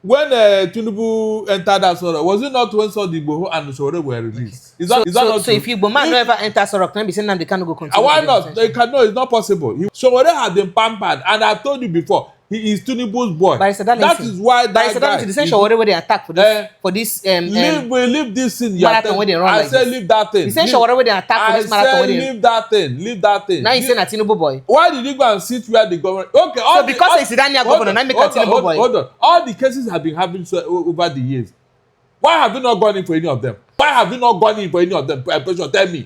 when Tinubu entered that Sowore, was it not when Igboho and Sowore were released? Is that not so if Igbo man never enter Sowore, can be saying Nnamdi Kanu go continue? Why not? They cannot. It's not possible. Sowore has been pampered, and I told you before, he is Tinubu's boy. That is why that guy. The same Sowore where they attack for this leave this thing. Marathon where they run I said leave that thing. The same Sowore where they attack for this marathon where they leave that thing. Leave that thing. Now you say na Tinubu boy. Why did you go and sit where the government? Okay, so because he's Iranian governor, now make a Tinubu boy. Hold on. All the cases have been happening over the years. Why have you not gone in for any of them? Why have you not gone in for any of them? Tell me.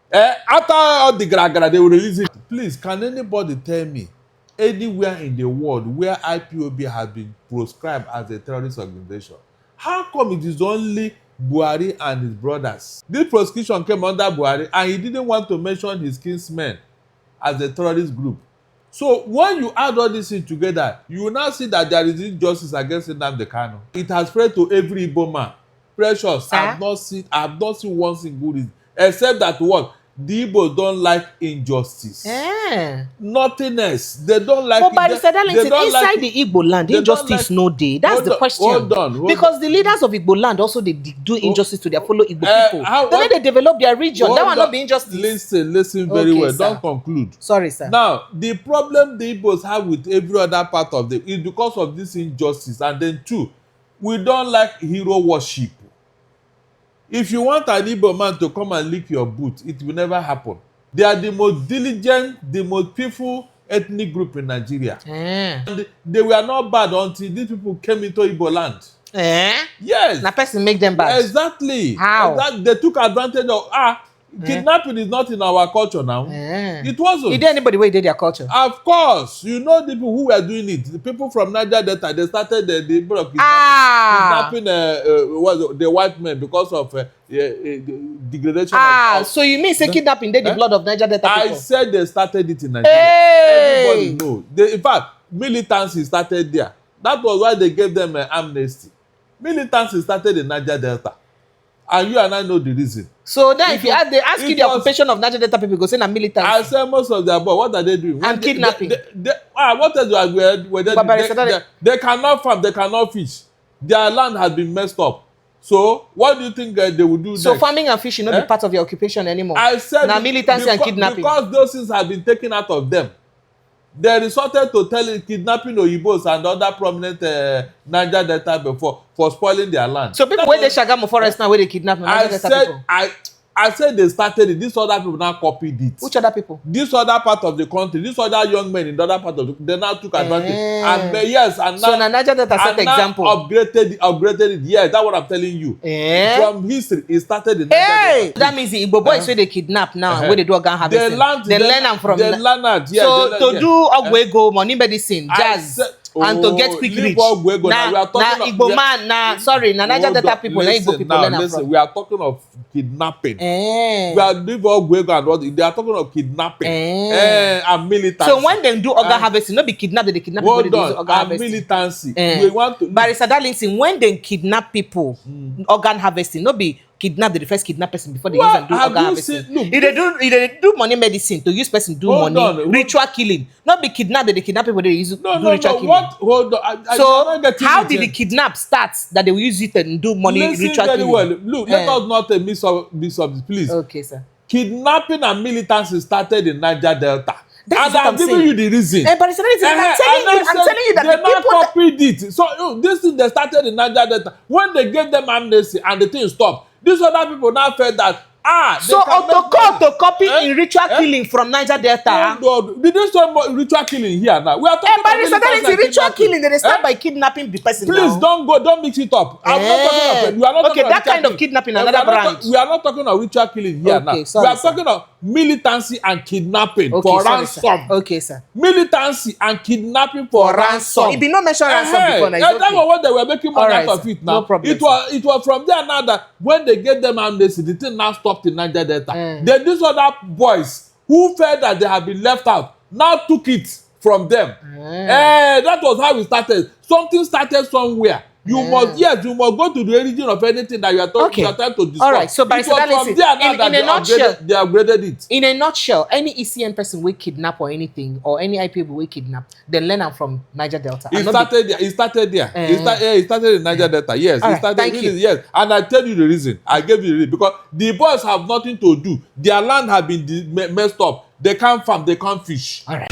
After all the gra they will release it. Please, can anybody tell me anywhere in the world where IPOB has been proscribed as a terrorist organization? How come it is only Buhari and his brothers? This proscription came under Buhari, and he didn't want to mention his kinsmen as a terrorist group. So when you add all these things together, you will now see that there is injustice against Nnamdi Kanu. It has spread to every Igbo man. Precious, I have not seen one single reason, except that what? The Igbos don't like injustice. Nothing else. They don't like. But Barrister Darlington, inside the Igbo land, injustice no day. That's the question. Hold on. Because the leaders of Igbo land also they do injustice to their fellow Igbo people. Then they develop their region. That will not be injustice. Listen very well. Sir. Don't conclude. Sorry, sir. Now, the problem the Igbos have with every other part of them is because of this injustice. And then two, we don't like hero worship. If you want an Igbo man to come and lick your boot, it will never happen. They are the most diligent, the most peaceful ethnic group in Nigeria. And they were not bad until these people came into Igbo land. Yes. Na person make them bad. Exactly. How? They took advantage of kidnapping is not in our culture now. It wasn't. Is there anybody where did their culture? Of course. You know the people who were doing it. The people from Niger Delta, they started the people of kidnapping the white men because of degradation. So you mean say kidnapping the blood of Niger Delta people? I said they started it in Nigeria. Everybody knows. In fact, militancy started there. That was why they gave them amnesty. Militancy started in Niger Delta. And you and I know the reason. So then if they ask you the occupation of Niger Delta people, go say na militancy. I say most of their boys, what are they doing? And kidnapping. What else they cannot farm, they cannot fish. Their land has been messed up. So what do you think they will do So next? Farming and fishing not be part of your occupation anymore. I said na militancy and kidnapping. Because those things have been taken out of them. They resorted to kidnapping Oyibos and other prominent Niger Delta before for spoiling their land. So people where they Shagamu forest now where they kidnap Niger Delta people. I said they started it. These other people now copied it. Which other people? This other part of the country. These other young men in the other part of the they now took advantage. And now so Niger Delta set example. Upgraded it. Yes, that's what I'm telling you. From history, it started in Niger Delta. That means the Igbo boys where they kidnap now, where they do organ harvesting. They learn them from they learn it. Yeah, so to do Ogwego, money medicine, jazz. And to get quick reach. Now Igbo man, Niger Delta people, now Igbo people learn from. We are talking of kidnapping. We are doing Ogwego and what they are talking of kidnapping. And militancy. So when they do organ harvesting, not be kidnap, they kidnap people. They do organ harvesting. Militancy. We want to. Barrister Darlington, when they kidnap people, organ harvesting, not be kidnap the first kidnap person before they use and do organ harvesting. If they do money medicine to use person do ritual killing, not be kidnap they kidnap people they use do ritual killing. Hold on. So how did the kidnap start that they will use it and do money ritual killing? Well. Look, let us not miss of please. Okay, sir. Kidnapping and militancy started in Niger Delta. And I'm giving you the reason. But I'm telling you that the people copied it. So this thing they started in Niger Delta. When they gave them amnesty and the thing stopped, these other people now felt that so to copy in ritual killing from Niger Delta. Did they start ritual killing here now? We are talking about ritual killing. They start by kidnapping the person. Please don't mix it up. I'm not talking of. We are not talking that kind of kidnapping. Another branch. We are not talking of ritual killing here now. We are talking of militancy and kidnapping for ransom. Okay, sir. Militancy and kidnapping for ransom. It be not mentioned ransom before. That was what they were making money out of it now. No problem. It was from there now that when they gave them amnesty, the thing now stopped in Niger Delta. Then these other boys who felt that they had been left out now took it from them. That was how it started. Something started somewhere. You must, yes, you must go to the origin of anything that you are talking, you are trying to discuss. All right, so it was Darlington, from there now that they upgraded it. In a nutshell, any ECN person will kidnap or anything, or any IPOB will kidnap, they learn them from Niger Delta. It started there. It started there. It started in Niger Delta. Yes, all it right, started. thank you. Yes, and I tell you the reason. I gave you the reason because the boys have nothing to do. Their land have been messed up. They can't farm. They can't fish. All right.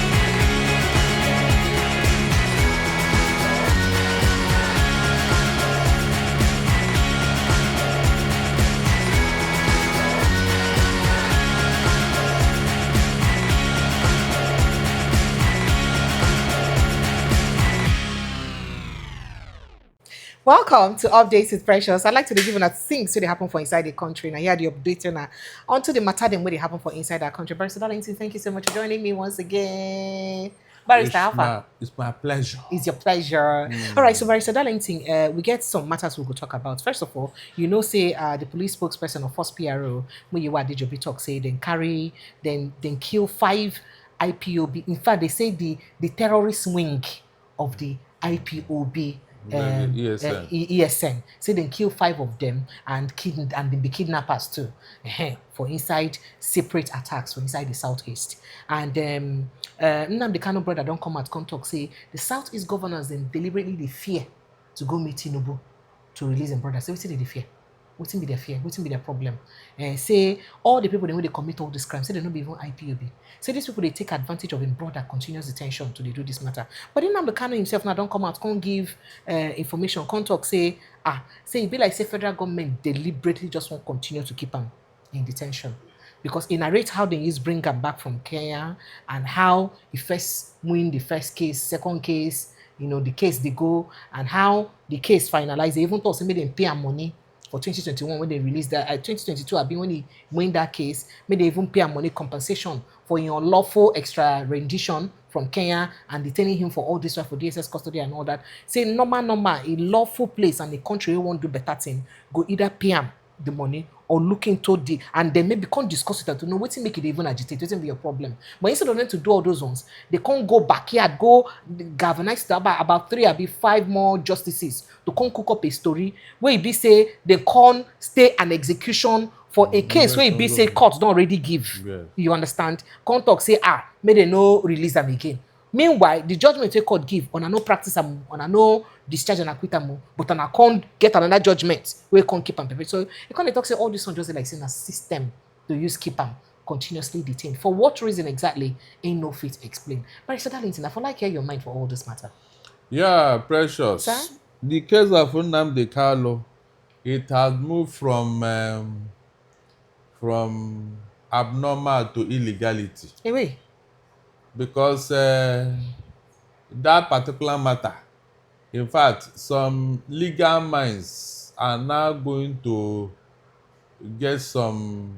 Welcome to Updates with Precious. I'd like to give you things that happen for inside the country. And here the update now onto the matter them where they happen for inside our country. Barrister Darlington, thank you so much for joining me once again. Barrister Alpha. It's my pleasure. It's your pleasure. All right, so Barrister Darlington, we get some matters we'll go talk about. First of all, say the police spokesperson of First PRO, when you were Dijobi talk, say then kill 5 IPOB. In fact, they say the terrorist wing of the IPOB. ESN. Say they kill 5 of them and they be kidnappers too. For inside separate attacks for inside the southeast. And Nnamdi Kanu brother don't come out come talk say the southeast governors then deliberately they fear to go meet Tinubu to release them brother. So what did they fear? What be their fear? What be their problem? Say all the people when they commit all these crimes, say they not be even IPOB. Say these people they take advantage of in broader continuous detention to they do this matter. But then Nnamdi Kanu himself now don't come out, can't give information, can't talk, say it be like say federal government deliberately just won't continue to keep them in detention. Because he narrates how they bring them back from Kenya and how he first win the first case, second case, the case they go, and how the case finalized. They even thought they made them pay money for 2021 when they released that. 2022, I mean when he win that case, made they even pay money compensation for unlawful extra rendition from Kenya and detaining him for all this while for DSS custody and all that. Say normal, a lawful place and the country won't do better thing, go either pay him the money or look into the, and then maybe can't discuss it and to know what make it even agitate, what be your problem. But instead of them to do all those ones, they can't go backyard, go galvanize about 3 or 5 more justices to come cook up a story where it be say they can't stay an execution for a case where it be say courts don't already give. Yes. You understand? Can't talk say may they no release them again. Meanwhile, the judgment they court give on a no practice on a no discharge and acquit them, but on a can't get another judgment where you can't keep them perpetuate. So you can't talk say all this one just like saying a system to use keep them continuously detained. For what reason exactly ain't no fit explain. But Barrister Darlington, I feel like hear your mind for all this matter. Yeah, Precious. Sir? The case of Nnamdi Kanu, it has moved from abnormal to illegality. Anyway. Because that particular matter, in fact, some legal minds are now going to get some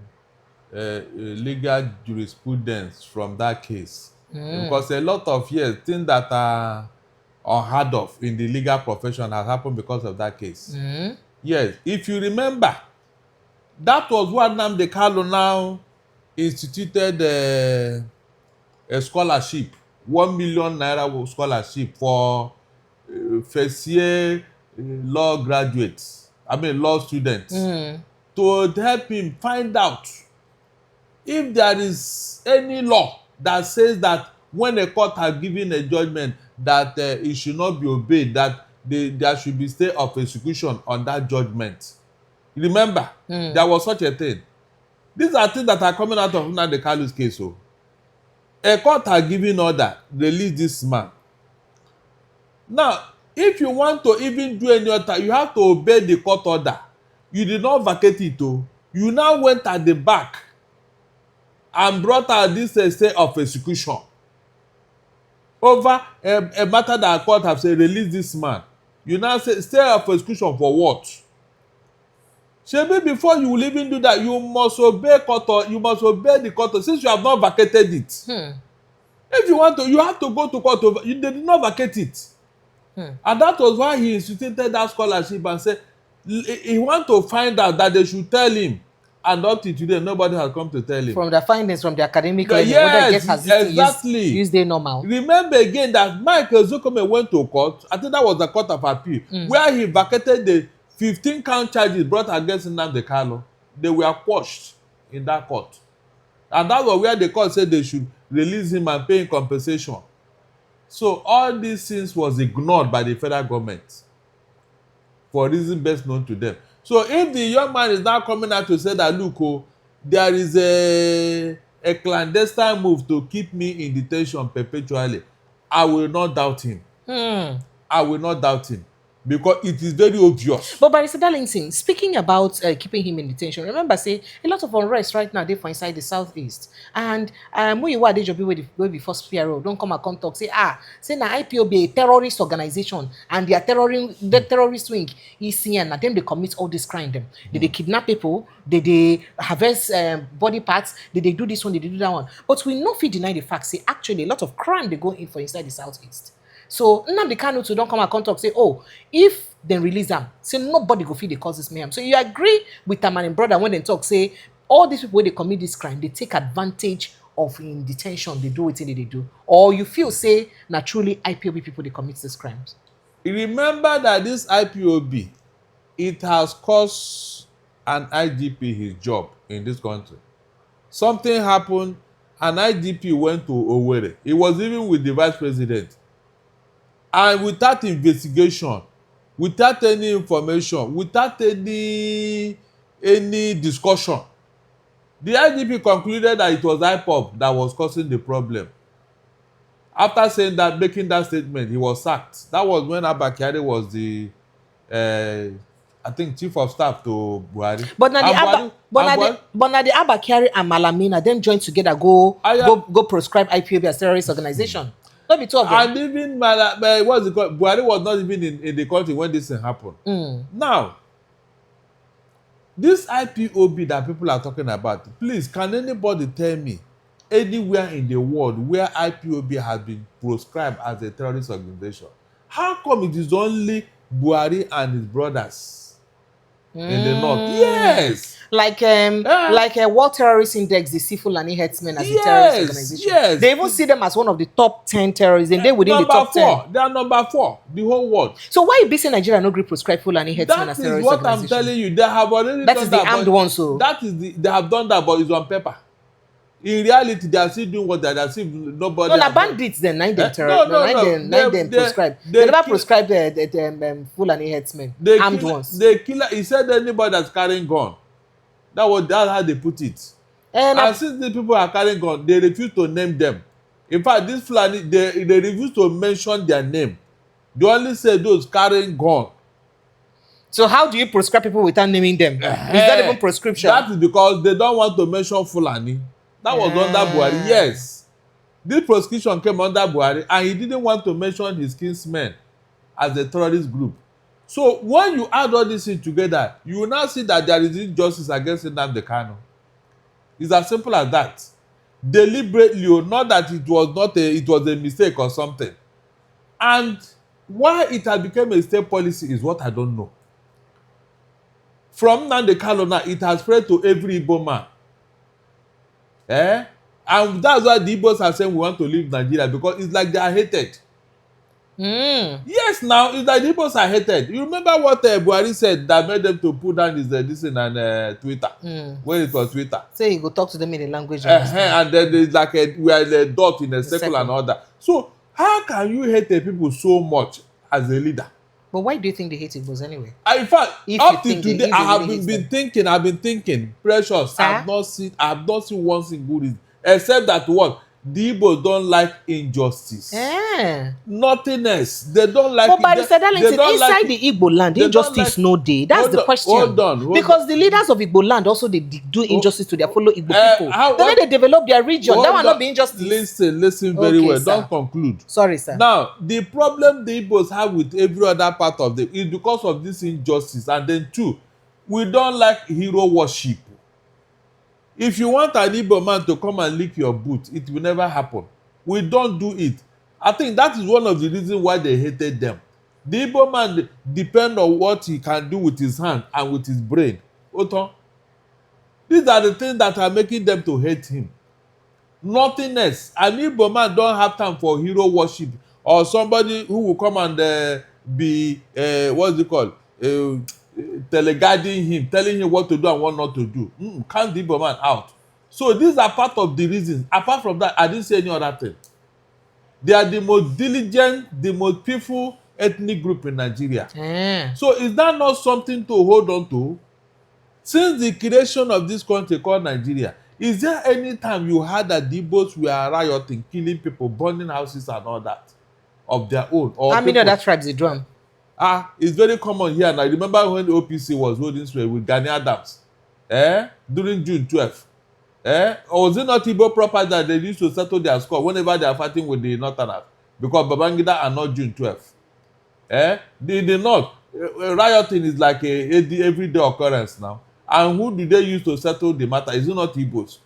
legal jurisprudence from that case. Because a lot of things that are unheard of in the legal profession has happened because of that case. Yes, if you remember, that was what Nnamdi Kanu now instituted a scholarship, 1 million naira scholarship for first year law graduates, law students, to help him find out if there is any law that says that when a court has given a judgment that it should not be obeyed, that there should be stay of execution on that judgment. Remember, there was such a thing. These are things that are coming out of Nnamdi Kanu's case. So, a court has given order, release this man. Now, if you want to even do any other, you have to obey the court order. You did not vacate it. You now went at the back and brought out this stay of execution over a matter that a court have said, release this man. You now say stay of execution for what? Shebi, before you will even do that, you must obey court, or you must obey the court since you have not vacated it. If you want to, you have to go to court. They did not vacate it. And that was why he instituted that scholarship and said he want to find out that they should tell him And up to today, nobody has come to tell him. From the findings from the academic No, learning, yes, whether it gets has exactly. use they normal. Remember again that Michael Zukome went to court. I think that was the court of appeal, where he vacated the 15 count charges brought against Nnamdi Kanu. They were quashed in that court. And that was where the court said they should release him and pay him compensation. So all these things was ignored by the federal government for reasons best known to them. So if the young man is now coming out to say that, look, there is a clandestine move to keep me in detention perpetually, I will not doubt him. I will not doubt him. Because it is very obvious. But Barrister Darlington, speaking about keeping him in detention, remember, say, a lot of unrest right now, they for inside the southeast. And when you were at the way before PRO, don't come and come talk, say now IPOB a terrorist organization, and their terrorist wing is here, and them they commit all this crime. Them. They kidnap people, they harvest body parts, they do this one, they do that one. But we not fit deny the fact, say, actually, a lot of crime they go in for inside the southeast. So Nnamdi Kanu to don't come and come talk say, oh, if they release them, say nobody go feel the causes mayhem. So you agree with Taman and brother when they talk, say all these people when they commit this crime, they take advantage of in detention, they do what they do, or you feel say truly IPOB people they commit these crimes. Remember that this IPOB, it has cost an IGP his job in this country. Something happened, an IGP went to Owerri. He was even with the vice president. And without investigation, without any information, without any discussion, the IGP concluded that it was IPOB that was causing the problem. After saying that, making that statement, he was sacked. That was when Abba Kyari was the, I think, chief of staff to Buhari. But now the Abba Kyari and Malamina them joined together go proscribe IPOB as terrorist organization. Not be two of them. And even what's it called? Buhari was not even in the country when this thing happened. Now, this IPOB that people are talking about, please, can anybody tell me anywhere in the world where IPOB has been proscribed as a terrorist organization? How come it is only Buhari and his brothers in the north? Yes. Like a World Terrorist Index, they see Fulani herdsmen as a terrorist organization. Yes. They even see them as one of the top 10 terrorists, and they within the top 10. They are number 4, the whole world. So why you basing Nigeria no gree prescribe Fulani herdsmen as terrorist organization? That is what I'm telling you. They have already that done is the armed one, so they have done that, but it's on paper. In reality, they are still doing what they are still nobody. No, the bandits then nine them terrorists. Nine them prescribe. They never prescribe the Fulani herdsmen, armed ones. They kill. He said anybody that's carrying gun. That's how they put it. And since the people are carrying gun, they refuse to name them. In fact, this Fulani, they refuse to mention their name. They only say those carrying gun. So how do you prescribe people without naming them? Is that even prescription? That is because they don't want to mention Fulani. That was under Buhari. Yes. This prescription came under Buhari, and he didn't want to mention his kinsmen as a terrorist group. So when you add all these things together, you will now see that there is injustice against Nnamdi Kanu. It's as simple as that. Deliberately, or not that it was a mistake or something. And why it has become a state policy is what I don't know. From Nnamdi Kanu now, it has spread to every Igbo man. And that's why the Igbos are saying we want to leave Nigeria, because it's like they are hated. Yes, now it's like the Igbos are hated. You remember what Buhari said that made them to put down this thing on Twitter, when it was Twitter. Say you go talk to them in a language. And then there's like we are a dot in a circle and all that. So how can you hate the people so much as a leader? But why do you think they hate Igbos anyway? In fact, up to today, I have been thinking, Precious, I have not seen one single reason, except that what? The Igbos don't like injustice. Nothing else. They don't like. But Barrister Darlington, inside the Igbo land, injustice no day. That's the question. Hold on. Because the leaders of Igbo land also they do injustice to their fellow Igbo people. Then they develop their region. That will not be injustice. Listen very well. Sir. Don't conclude. Sorry, sir. Now, the problem the Igbos have with every other part of them is because of this injustice. And then 2, we don't like hero worship. If you want an Igbo man to come and lick your boot, it will never happen. We don't do it. I think that is one of the reasons why they hated them. The Igbo man depends on what he can do with his hand and with his brain. Oton. These are the things that are making them to hate him. Nothing else. An Igbo man don't have time for hero worship or somebody who will come and be what's it called? Teleguiding him, telling him what to do and what not to do. Count the Igbo man out. So these are part of the reasons. Apart from that, I didn't say any other thing. They are the most diligent, the most peaceful ethnic group in Nigeria. So is that not something to hold on to? Since the creation of this country called Nigeria, is there any time you heard that the Igbos were rioting, killing people, burning houses and all that of their own? Or how many other tribes they drum? It's very common here. And I remember when the OPC was holding sway with Gani Adams, during June 12th. Or was it not Igbo proper that they used to settle their score whenever they are fighting with the Northerners? Because Babangida are not June 12th. The North, rioting is like a everyday occurrence now. And who do they use to settle the matter? Is it not Igbos?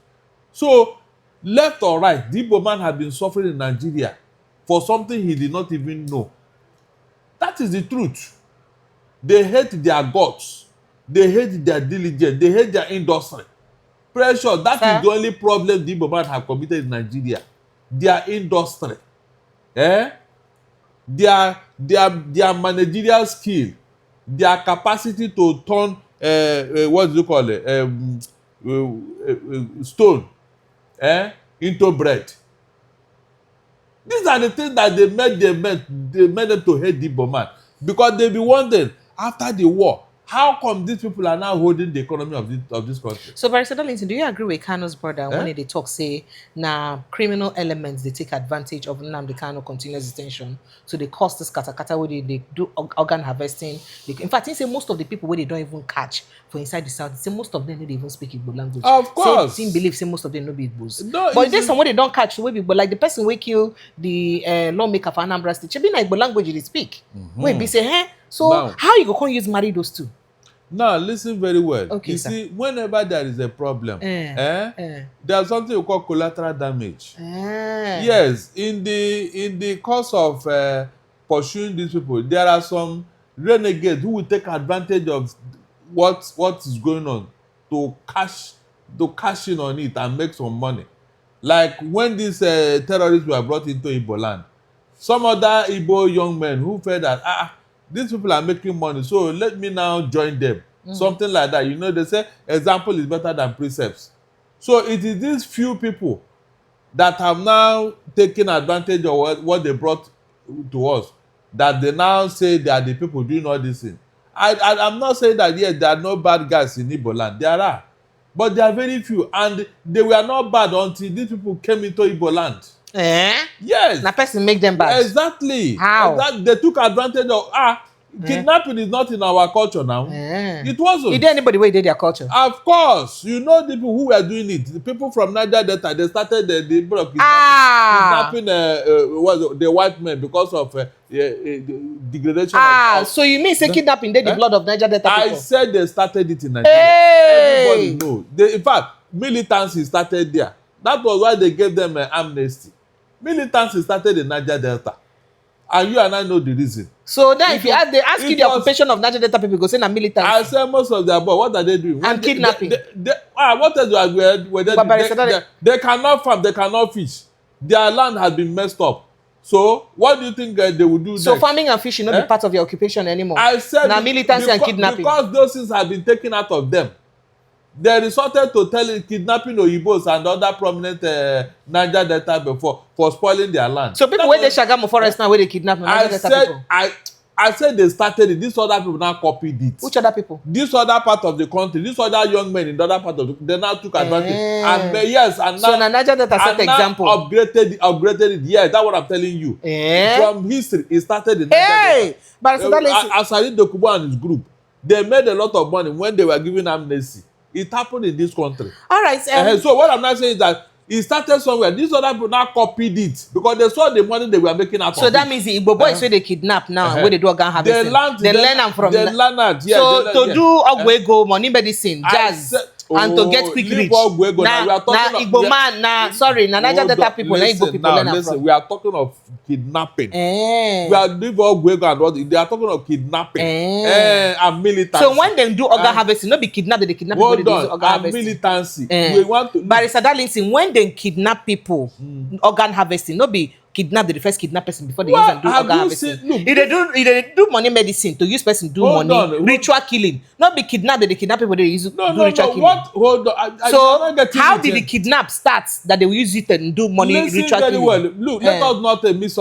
So, left or right, the Igbo man had been suffering in Nigeria for something he did not even know. That is the truth. They hate their gods. They hate their diligence. They hate their industry. Pressure, that is the only problem the Igbo man have committed in Nigeria. Their industry. Their managerial skill. Their capacity to turn what do you call it? Stone into bread. These are the things that they made them to hate the Igbo man. Because they be wondering, after the war, how come these people are now holding the economy of this country? So, Barrister Darlington, do you agree with Kanu's brother when they talk, say, criminal elements, they take advantage of Nnamdi Kanu continuous detention, so they cause this katakata where they do organ harvesting. In fact, he say most of the people where they don't even catch for inside the south, say most of them don't even speak Igbo language. Of course. Say believe say most of them no be Igbos. No, but there's someone they don't catch the way Igbo, like the person who kill the lawmaker for Anambra State, should be like Igbo language they speak. Wait, be say, so now, how you go use marry those two? Now, listen very well. Okay, you see, whenever there is a problem, there's something we call collateral damage. Yes, in the course of pursuing these people, there are some renegades who will take advantage of what is going on to cash in on it and make some money. Like when these terrorists were brought into Igbo land, some other Igbo young men who felt that these people are making money, so let me now join them. Something like that. You know, they say example is better than precepts. So it is these few people that have now taken advantage of what they brought to us, that they now say they are the people doing all this thing. I'm not saying that yes, there are no bad guys in Igbo land. There are. But there are very few. And they were not bad until these people came into Igbo land. Yes. Na person make them bad. Exactly. How? They took advantage of kidnapping is not in our culture now. It wasn't. Is there anybody where did their culture? Of course. You know the people who were doing it. The people from Niger Delta, they started the kidnapping the white men because of degradation. So you mean say kidnapping did the blood of Niger Delta people? I said they started it in Nigeria. Everybody knows. In fact, militancy started there. That was why they gave them amnesty. Militancy started in Niger Delta. And you and I know the reason. So then if they ask you the occupation of Niger Delta people, go say na militancy. I say most of their boys, what are they doing? And kidnapping. What else they cannot farm, they cannot fish. Their land has been messed up. So what do you think they will do next? So farming and fishing not be part of your occupation anymore? I said na militancy and kidnapping. Because those things have been taken out of them. They resorted to kidnapping Oyibos and other prominent Niger Delta before for spoiling their land. So people where they Shagamu forest now where they kidnap Niger Delta people? I said they started it. These other people now copied it. Which other people? This other part of the country. These other young men in the other part of they now took advantage. And and now so Niger Delta set example. Upgraded it. Yes, that's what I'm telling you. From history, it started in Niger Delta. But Asari Dokubo and his group, they made a lot of money when they were giving amnesty. It happened in this country. All right. So what I'm not saying is that it started somewhere. These other people now copied it because they saw the money they were making out of it. So that means the Igbo boys where they kidnap now, where they do organ harvesting. They learn them from. They learn it. Yeah, so to do Ogwego, money medicine, jazz. and to get quick reach. Now Igbo man, Niger Delta people, na Igbo people learn listen, we are talking of kidnapping. We are leave Ogwego and what they are talking of kidnapping and militancy. So when they do organ harvesting, not be kidnap, they kidnap people, they do organ harvesting. Militancy. We want to Barrister Darlington, when they kidnap people, organ harvesting, not be kidnap the first kidnap person before they use and do organ harvesting. If they do money medicine to use person do ritual killing, not be kidnap, they kidnap people, they use do ritual killing. Hold on. So how did the kidnap start that they will use it and do money ritual killing? Well. Look, let us not miss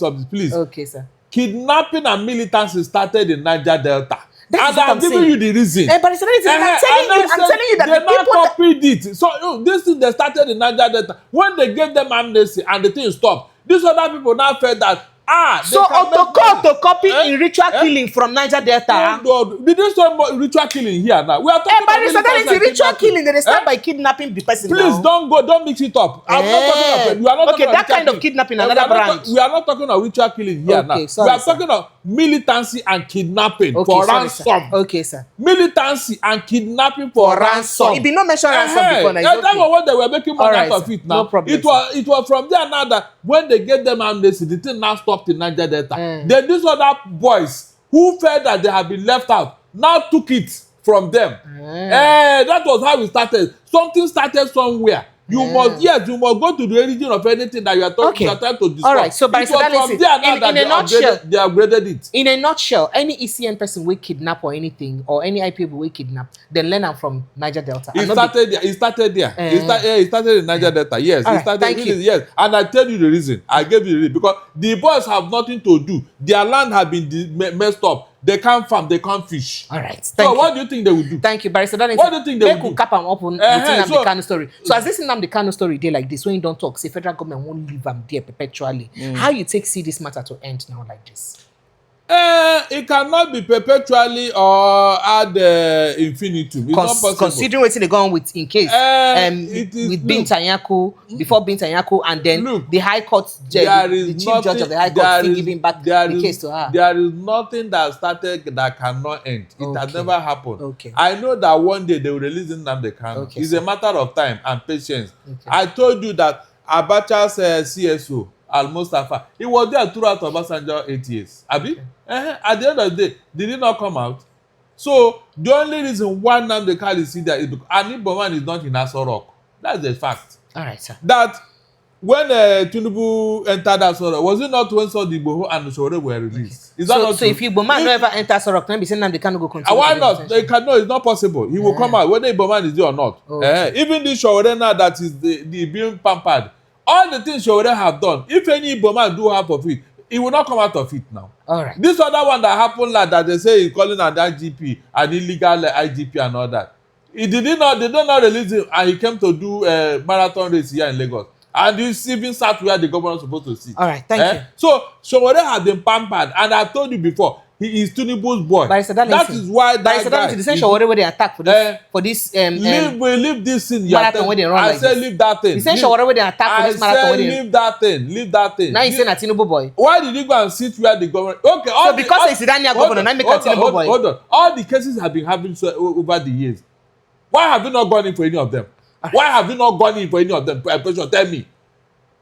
of please. Okay, sir. Kidnapping and militancy started in Niger Delta. That's and I'm giving you the reason. But it's I'm telling you that they the people not copied it. So this thing they started in Niger Delta. When they gave them amnesty and the thing stopped, these other people now felt that so to copy in ritual killing from Niger Delta. Did they start ritual killing here now? We are talking about ritual killing. They start by kidnapping the person. Please don't mix it up. I'm not talking of. We are not talking that kind of kidnapping. Another branch. We are not talking of ritual killing here now. We are talking of militancy and kidnapping for ransom. Okay, sir. Militancy and kidnapping for ransom. It be not mentioned ransom before. That was what they were making money out of it now. No problem. It was from there now that when they gave them amnesty, the thing now stopped in Niger Delta. Then these other boys who felt that they had been left out now took it from them. That was how it started. Something started somewhere. You must go to the origin of anything that you are trying to discuss. All right, so by from there now that they upgraded it. In a nutshell, any ECN person will kidnap or anything, or any IPOB will kidnap, then learn from Niger Delta. It started there. It started in Niger Delta. Yes, it started. Yes, and I tell you the reason. I gave you the reason because the boys have nothing to do. Their land have been messed up. They can't farm, they can't fish. All right. So what do you think they will do? Thank you, Barrister Darlington. What do you think they will do? Cap and open the Nnamdi Kanu story. So as this Nnamdi Kanu story dey like this, when you don't talk, say federal government won't leave them there perpetually. How you see this matter to end now like this? It cannot be perpetually or ad infinitum. It's not possible. Considering what they go on with in case with Binta Nyako, before Binta Nyako, and then the High Court the chief judge of the High Court still giving back the case to her. There is nothing that started that cannot end. It has never happened. Okay. I know that one day they will release Nnamdi Kanu. It's a matter of time and patience. I told you that Abacha's CSO Al-Mustafa, he was there throughout Obasanjo 8 years. Abi? At the end of the day, did he not come out? So the only reason why Nnamdi Kanu is there is because Igbo is not in Aso Rock. That's the fact. All right, sir. That when Tinubu entered Aso Rock, was it not when Mazi Nnamdi Kanu and Sowore were released? Is that not so if Igbo man never enter Aso Rock, then be saying Nnamdi Kanu go continue. Why not? They cannot. It's not possible. He will come out whether Igbo man is there or not. Even this Sowore now that is the being pampered. All the things Sowore have done, if any Igbo man do half of it, he will not come out of it now. All right. This other one that happened like that, they say he's calling an IGP, an illegal IGP and all that. They did not release him and he came to do a marathon race here in Lagos. And he even sat where the governor was supposed to sit. All right, thank you. So Sowore has been pampered, and I told you before, he is Tinubu's boy. That is why that guy. The same Sowore where they attack for this leave this thing. Marathon where they run. I said leave that thing. The same Sowore where they attack for this marathon where they. Leave that thing. Now you say na Tinubu boy. Why did he go and sit where the governor? Okay, so because he's Iranian governor, now make a Tinubu boy. Hold on. All the cases have been happening over the years. Why have you not gone in for any of them? Why have you not gone in for any of them? Tell me.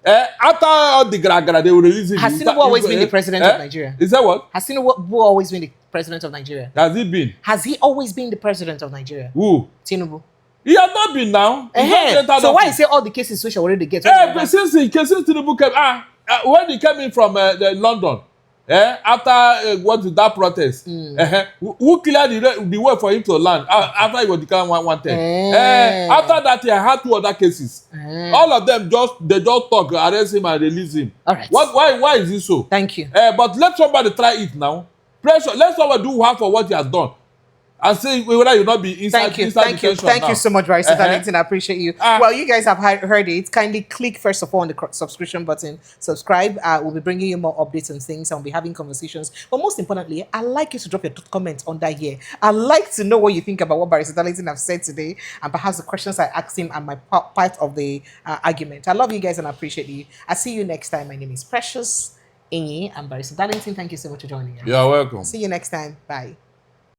After all the gragra, they will release him. Has Tinubu always been the president of Nigeria? Is that what? Has Tinubu always been the president of Nigeria? Has he been? Has he always been the president of Nigeria? Who? Tinubu. He has not been now. So why you say all the cases which already get? Since Tinubu came, when he came in from London, after what is that protest? Who cleared the way for him to land after he was declared wanted? After that, he had 2 other cases. All of them they just talk, arrest him and release him. All right. Why is it so? Thank you. But let somebody try it now. Pressure. Let somebody do half of what he has done. And see whether you not be inside. Thank you so much, Barrister Darlington. I appreciate you. Well, you guys have heard it. Kindly click first of all on the subscription button, subscribe. We'll be bringing you more updates and things, and we'll be having conversations. But most importantly, I'd like you to drop your comments under here. I'd like to know what you think about what Barrister Darlington have said today, and perhaps the questions I asked him and my part of the argument. I love you guys and I appreciate you. I'll see you next time. My name is Precious Inyi and Barrister Darlington. Thank you so much for joining us. You're welcome. See you next time. Bye.